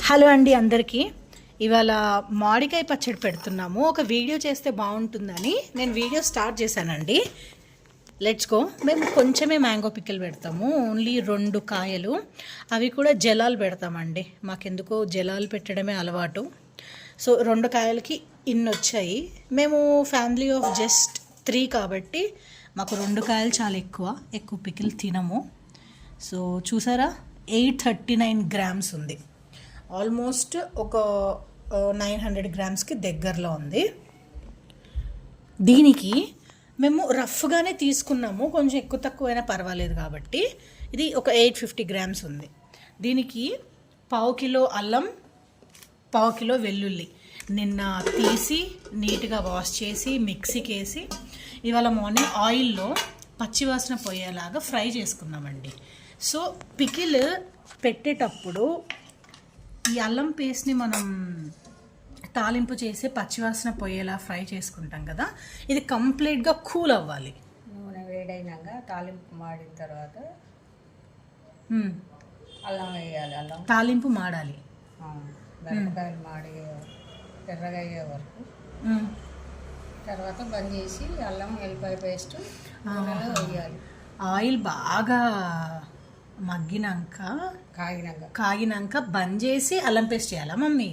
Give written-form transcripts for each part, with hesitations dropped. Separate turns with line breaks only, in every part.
Hello అండి అందరికీ. ఇవాళ మామిడికాయ పచ్చడి పెడుతున్నాము. ఒక వీడియో చేస్తే బాగుంటుందని నేను వీడియో స్టార్ట్ చేశానండి. Let's go. మేము కొంచెమే మ్యాంగో పికిల్ పెడతాము, ఓన్లీ 2 కాయలు, అవి కూడా జలాలు పెడతామండి. మాకెందుకో జలాలు పెట్టడమే అలవాటు. సో 2 కాయలకి ఇన్ని వచ్చాయి. మేము ఫ్యామిలీ ఆఫ్ జస్ట్ 3 కాబట్టి మాకు 2 కాయలు చాలా ఎక్కువ పికిల్ తినము. సో చూసారా, 839 గ్రామ్స్ ఉంది. ఆల్మోస్ట్ ఒక 900 గ్రామ్స్కి దగ్గరలో ఉంది. దీనికి మేము రఫ్గానే తీసుకున్నాము, కొంచెం ఎక్కువ తక్కువైనా పర్వాలేదు కాబట్టి. ఇది ఒక 850 గ్రామ్స్ ఉంది. దీనికి 1/2 కిలో అల్లం, 1/2 కిలో వెల్లుల్లి నిన్న తీసి నీట్గా వాష్ చేసి మిక్సీకి వేసి ఇవాళ మార్నింగ్ ఆయిల్లో పచ్చివాసన పోయేలాగా ఫ్రై చేసుకున్నామండి. సో పికిల్ పెట్టేటప్పుడు ఈ అల్లం పేస్ట్ని మనం తాలింపు చేసి పచ్చివాసన పోయేలా ఫ్రై చేసుకుంటాం కదా, ఇది కంప్లీట్గా కూల్ అవ్వాలి.
నూనె వేడైనాక తాలింపు మాడిన తర్వాత అల్లం వేయాలి. అల్లం
తాలింపు మాడాలి,
మిరపకాయలు మాడి ఎర్రగా అయ్యే వరకు. తర్వాత బంద్ చేసి అల్లం ఎల్లిపాయ పేస్ట్ నూనెలో వేయాలి.
ఆయిల్ బాగా మగ్గినాక కాగినాక బంద్ చేసి అల్లం పేస్ట్ చేయాలా మమ్మీ?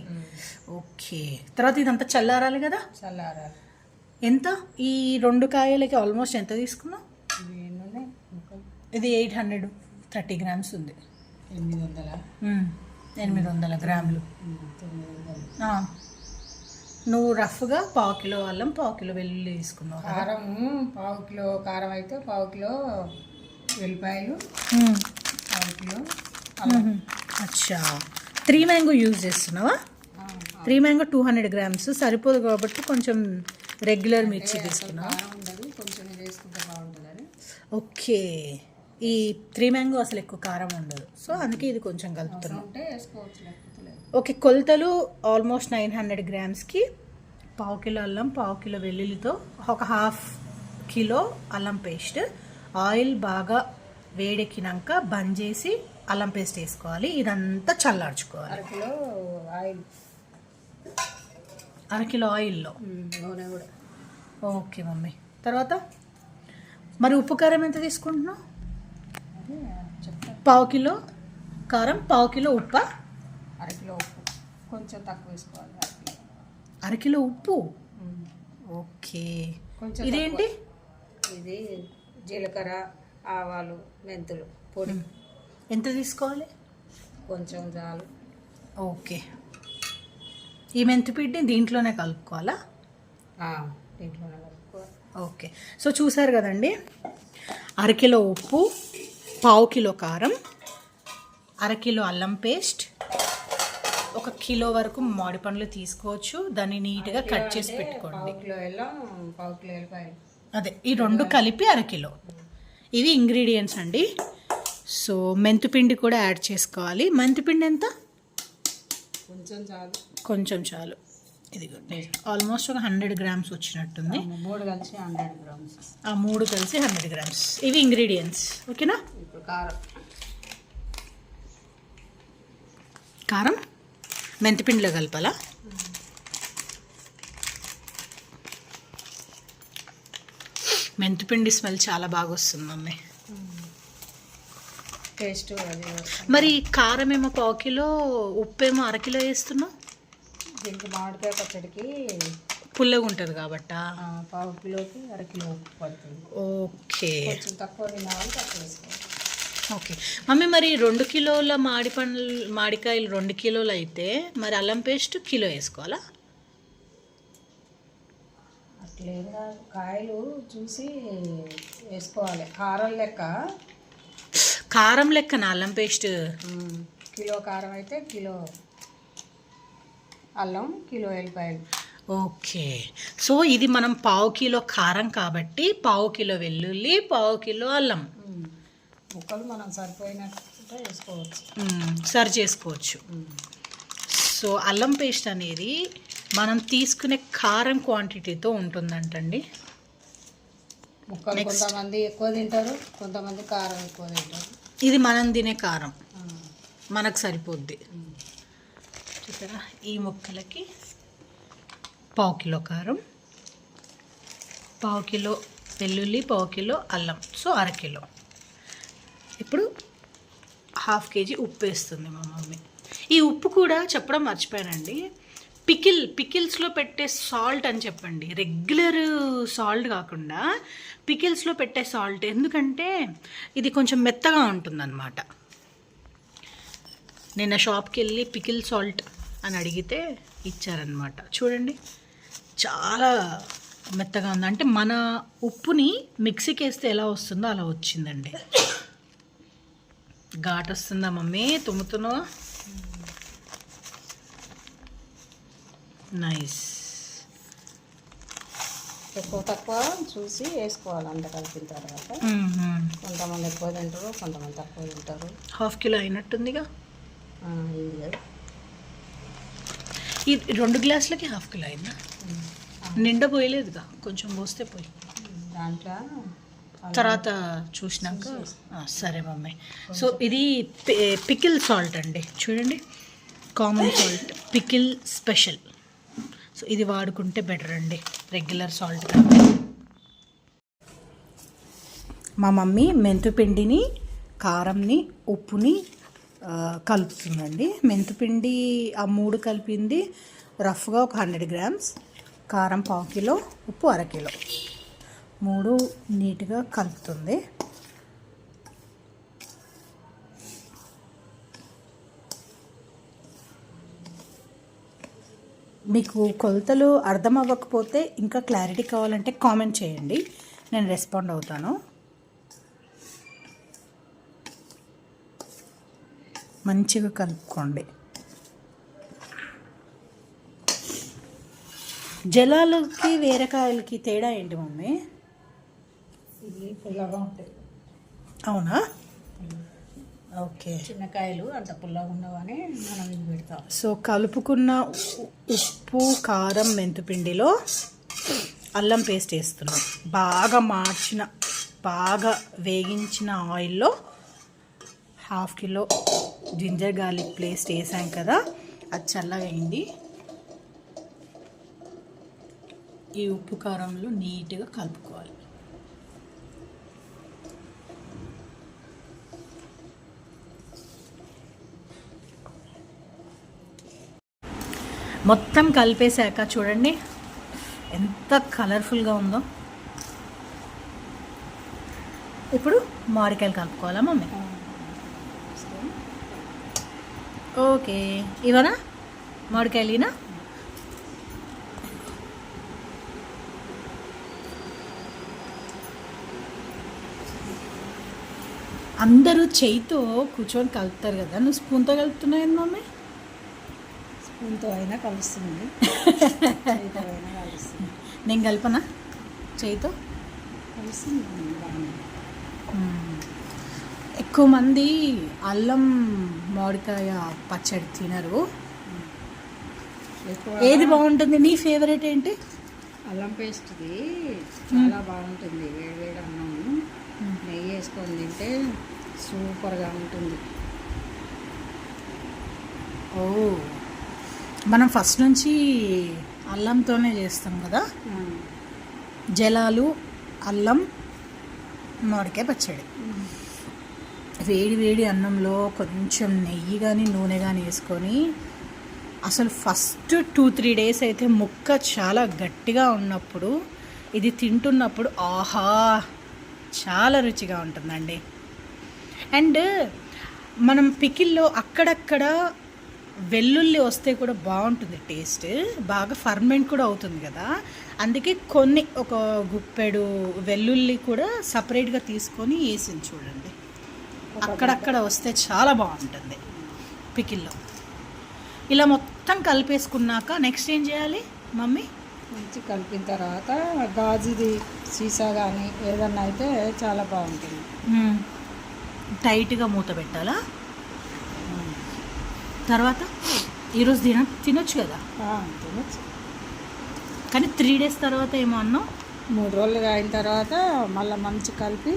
ఓకే. తర్వాత ఇదంతా చల్లారాలి కదా?
చల్లారాలి.
ఎంత ఈ 2 కాయలకి ఆల్మోస్ట్ ఎంత తీసుకున్నాం? ఇది 830 గ్రామ్స్ ఉంది. 800 గ్రాములు. నువ్వు రఫ్గా 1/2 కిలో అల్లం, 1/2 కిలో వెల్లుల్లి తీసుకున్నావు.
కారం 1/2 కిలో కారం అయితే 1/2 కిలో వెల్లిపాయలు, 1/2 కిలో.
అచ్చా, 3 మ్యాంగో యూజ్ చేస్తున్నావా? 3 మ్యాంగో 200 గ్రామ్స్ సరిపోదు కాబట్టి కొంచెం రెగ్యులర్ మిర్చి తీసుకున్నావా?
కొంచెం వేసుకుంటే బాగుంటుందని.
ఓకే. ఈ 3 మ్యాంగో అసలు ఎక్కువ కారం ఉండదు, సో అందుకే ఇది కొంచెం కలుపుతున్నాం. ఓకే. కొలతలు ఆల్మోస్ట్ 900 గ్రామ్స్కి 1/2 కిలో అల్లం, 1/2 కిలో వెల్లుల్లితో ఒక 1/2 కిలో అల్లం పేస్ట్. ఆయిల్ బాగా వేడెక్కినాక బంద్ చేసి అల్లం పేస్ట్ వేసుకోవాలి. ఇదంతా చల్లార్చుకోవాలి.
1/2 కిలో ఆయిల్,
1/2 కిలో ఆయిల్లో
నూనె కూడా.
Okay mummy. తర్వాత మరి ఉప్పు కారం ఎంత తీసుకుంటున్నావు? 1/2 కిలో కారం, 1/2 కిలో ఉప్పు,
1/2 కిలో ఉప్పు కొంచెం తక్కువ వేసుకోవాలి.
1/2 కిలో ఉప్పు. ఓకే.
కొంచెం
ఇదేంటి?
ఇది జీలకర్ర, ఆవాలు, మెంతులు పొడి.
ఎంత తీసుకోవాలి?
కొంచెం చాలు.
ఓకే. ఈ మెంతిపిండి దీంట్లోనే కలుపుకోవాలా?
దీంట్లోనే కలుపుకోవాలి.
ఓకే. సో చూసారు కదండి, 1/2 కిలో ఉప్పు, 1/2 కిలో కారం, 1/2 కిలో అల్లం పేస్ట్, 1 కిలో వరకు మామిడి పండ్లు తీసుకోవచ్చు. దాన్ని నీట్గా కట్ చేసి పెట్టుకోండి.
1/2 కిలో అల్లం, 1/2 కిలో ఎల్లిపాయలు.
అదే, ఈ 2 కలిపి 1/2 కిలో. ఇవి ఇంగ్రీడియంట్స్ అండి. సో మెంతిపిండి కూడా యాడ్ చేసుకోవాలి. మెంతిపిండి ఎంత?
కొంచెం చాలు.
కొంచెం చాలు. ఇది ఆల్మోస్ట్ ఒక 100 గ్రామ్స్ వచ్చినట్టుంది.
3 కలిసి 100 గ్రామ్స్.
3 కలిసి 100 గ్రామ్స్. ఇవి ఇంగ్రీడియంట్స్. ఓకేనా?
ఇప్పుడు కారం.
కారం మెంతిపిండిలో కలపాలా? మెంతిపిండి స్మెల్ చాలా బాగా వస్తుంది మమ్మీ.
టేస్ట్ అది.
మరి కారం ఏమో 1/2 కిలో, ఉప్పు ఏమో 1/2 కిలో వేస్తున్నావు.
దీనికి మామిడికాయ పచ్చడికి
పుల్లగా ఉంటుంది కాబట్టా
1/2 కిలోకి 1/2 కిలో ఉప్పు పడుతుంది.
ఓకే.
కొంచెం తక్కువ తినాలి, తక్కువ వేసుకోవాలి.
Okay mummy. మరి 2 కిలోల మామిడికాయలు 2 కిలోలు అయితే మరి అల్లం పేస్ట్ కిలో వేసుకోవాలా?
అట్లేదా, కాయలు చూసి వేసుకోవాలి.
కారం లెక్కన అల్లం పేస్ట్.
కిలో కారం అయితే కిలో అల్లం, కిలో ఎల్లిపాయలు.
ఓకే. సో ఇది మనం 1/2 కిలో కారం కాబట్టి 1/2 కిలో వెల్లుల్లి, 1/2 కిలో అల్లం.
ముక్కలు మనం సరిపోయినట్టు వేసుకోవచ్చు,
సరి చేసుకోవచ్చు. సో అల్లం పేస్ట్ అనేది మనం తీసుకునే కారం క్వాంటిటీతో ఉంటుందంటండి.
ముక్కలు కొంతమంది ఎక్కువ తింటారు, కొంతమంది కారం ఎక్కువ తింటారు.
ఇది మనం తినే కారం, మనకు సరిపోద్ది. చూసారా, ఈ ముక్కలకి 1/2 కిలో కారం, 1/2 కిలో వెల్లుల్లి, 1/2 కిలో అల్లం, సో 1/2 కిలో. ఇప్పుడు 1/2 కేజీ ఉప్పు వేస్తుంది మా మమ్మీ. ఈ ఉప్పు కూడా చెప్పడం మర్చిపోయానండి, పికిల్స్లో పెట్టే సాల్ట్ అని చెప్పండి, రెగ్యులర్ సాల్ట్ కాకుండా పికిల్స్లో పెట్టే సాల్ట్. ఎందుకంటే ఇది కొంచెం మెత్తగా ఉంటుందన్నమాట. నిన్న షాప్కి వెళ్ళి పికిల్ సాల్ట్ అని అడిగితే ఇచ్చారనమాట. చూడండి చాలా మెత్తగా ఉంది. అంటే మన ఉప్పుని మిక్సీకి వేస్తే ఎలా వస్తుందో అలా వచ్చిందండి. ఘాట్ వస్తుందా మమ్మీ? తుమ్ముతున్నావా? నైస్.
ఎక్కువ తక్కువ చూసి వేసుకోవాలి. అంత కలిపిన తర్వాత కొంతమంది ఎక్కువ తింటారు, కొంతమంది తక్కువ తింటారు.
1/2 కిలో అయినట్టుందిగా.
ఇది కదా,
ఈ 2 గ్లాసులకి 1/2 కిలో అయిందా? నిండా పోయలేదుగా, కొంచెం పోస్తే పోయి
దాంట్లో
తర్వాత చూసినాక. సరే మమ్మీ. సో ఇది పికిల్ సాల్ట్ అండి, చూడండి, common salt, pickle special. So ఇది వాడుకుంటే బెటర్ అండి రెగ్యులర్ సాల్ట్ కంటే. మా మమ్మీ మెంతుపిండిని, కారంని, ఉప్పుని కలుపుతుందండి. మెంతుపిండి ఆ 3 కలిపింది రఫ్గా ఒక 100 గ్రామ్స్, కారం 1/2 కిలో, ఉప్పు 1/2 కిలో, 3 నీట్గా కలుపుతుంది. మీకు కొలతలు అర్థం అవ్వకపోతే, ఇంకా క్లారిటీ కావాలంటే కామెంట్ చేయండి, నేను రెస్పాండ్ అవుతాను. మంచిగా కలుపుకోండి. జలాలకి వేరకాయలకి తేడా ఏంటి మమ్మీ?
ఇది పుల్లగా ఉంటాయి.
అవునా? ఓకే.
చిన్నకాయలు అంత పుల్లగా ఉండవని మనం ఇది పెడతాం.
సో కలుపుకున్న ఉప్పు, కారం, మెంతుపిండిలో అల్లం పేస్ట్ వేస్తున్నాం. బాగా వేగించిన ఆయిల్లో 1/2 కిలో జింజర్ గార్లిక్ పేస్ట్ వేసాం కదా, అది చల్లగా అయింది. ఈ ఉప్పు కారంలో నీట్గా కలుపుకోవాలి. మొత్తం కలిపేశాక చూడండి ఎంత కలర్ఫుల్గా ఉందో. ఇప్పుడు మామిడికాయలు కలుపుకోవాలా మమ్మీ? ఓకే, ఇవనా మామిడికాయలునా? అందరూ చేయితో కూర్చొని కలుపుతారు కదా, నువ్వు స్పూన్తో కలుపుతున్నావు మమ్మీ?
స్పూన్తో అయినా కలుస్తుంది, కలుస్తుంది.
నేను కలపనా చేయితో?
కలుస్తుంది.
ఎక్కువ మంది అల్లం మామిడికాయ పచ్చడి తినరు. ఏది బాగుంటుంది? నీ ఫేవరెట్ ఏంటి?
అల్లం పేస్ట్ది చాలా బాగుంటుంది. వేడి అన్నము నెయ్యి వేసుకొని తింటే సూపర్గా ఉంటుంది.
ఓ, మనం ఫస్ట్ నుంచి అల్లంతోనే చేస్తాం కదా. జలాలు, అల్లం, మామిడికాయ పచ్చడి. వేడి అన్నంలో కొంచెం నెయ్యి కానీ నూనె కానీ వేసుకొని, అసలు ఫస్ట్ 2-3 డేస్ అయితే ముక్క చాలా గట్టిగా ఉన్నప్పుడు ఇది తింటున్నప్పుడు ఆహా చాలా రుచిగా ఉంటుందండి. అండ్ మనం పికిల్లో అక్కడక్కడ వెల్లుల్లి వస్తే కూడా బాగుంటుంది టేస్ట్, బాగా ఫర్మెంట్ కూడా అవుతుంది కదా. అందుకే ఒక గుప్పెడు వెల్లుల్లి కూడా సపరేట్గా తీసుకొని వేసింది చూడండి. అక్కడక్కడ వస్తే చాలా బాగుంటుంది పికిల్లో. ఇలా మొత్తం కలిపేసుకున్నాక నెక్స్ట్ ఏం చేయాలి మమ్మీ?
మంచి కలిపిన తర్వాత గాజుది సీసా కానీ ఏదన్నా అయితే చాలా బాగుంటుంది.
టైట్గా మూత పెట్టాలా? తర్వాత ఈరోజు తినొచ్చు కదా?
తినొచ్చు.
కానీ 3 డేస్ తర్వాత ఏమో అన్నావు?
3 రోజులు అయిన తర్వాత మళ్ళీ మంచి కలిపి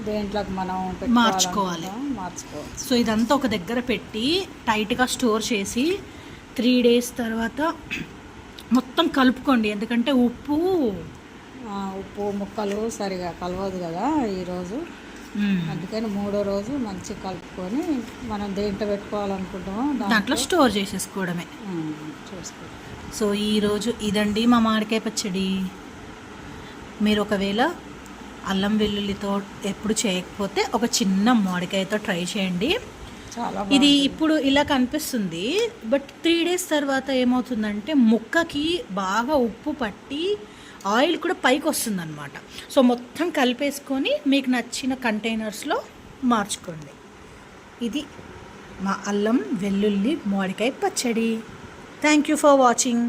దేంట్లోకి మనం
మార్చుకోవాలి.
మార్చుకోవచ్చు.
సో ఇదంతా ఒక దగ్గర పెట్టి టైట్గా స్టోర్ చేసి 3 days తర్వాత మొత్తం కలుపుకోండి. ఎందుకంటే ఉప్పు
ముక్కలు సరిగా కలవదు కదా ఈరోజు. అందుకని 3వ రోజు మంచిగా కలుపుకొని మనం దేంట్లో పెట్టుకోవాలనుకుంటామో
దాంట్లో స్టోర్ చేసేసుకోవడమే.
చూసుకో.
సో ఈరోజు ఇదండి మా మామిడికాయ పచ్చడి. మీరు ఒకవేళ అల్లం వెల్లుల్లితో ఎప్పుడు చేయకపోతే ఒక చిన్న మామిడికాయతో ట్రై చేయండి.
చాలా
ఇది ఇప్పుడు ఇలా కనిపిస్తుంది, బట్ 3 days తర్వాత ఏమవుతుందంటే ముక్కకి బాగా ఉప్పు పట్టి ఆయిల్ కూడా పైకి వస్తుంది అనమాట. సో మొత్తం కలిపేసుకొని మీకు నచ్చిన కంటైనర్స్లో మార్చుకోండి. ఇది మా అల్లం వెల్లుల్లి మామిడికాయ పచ్చడి. Thank you for watching.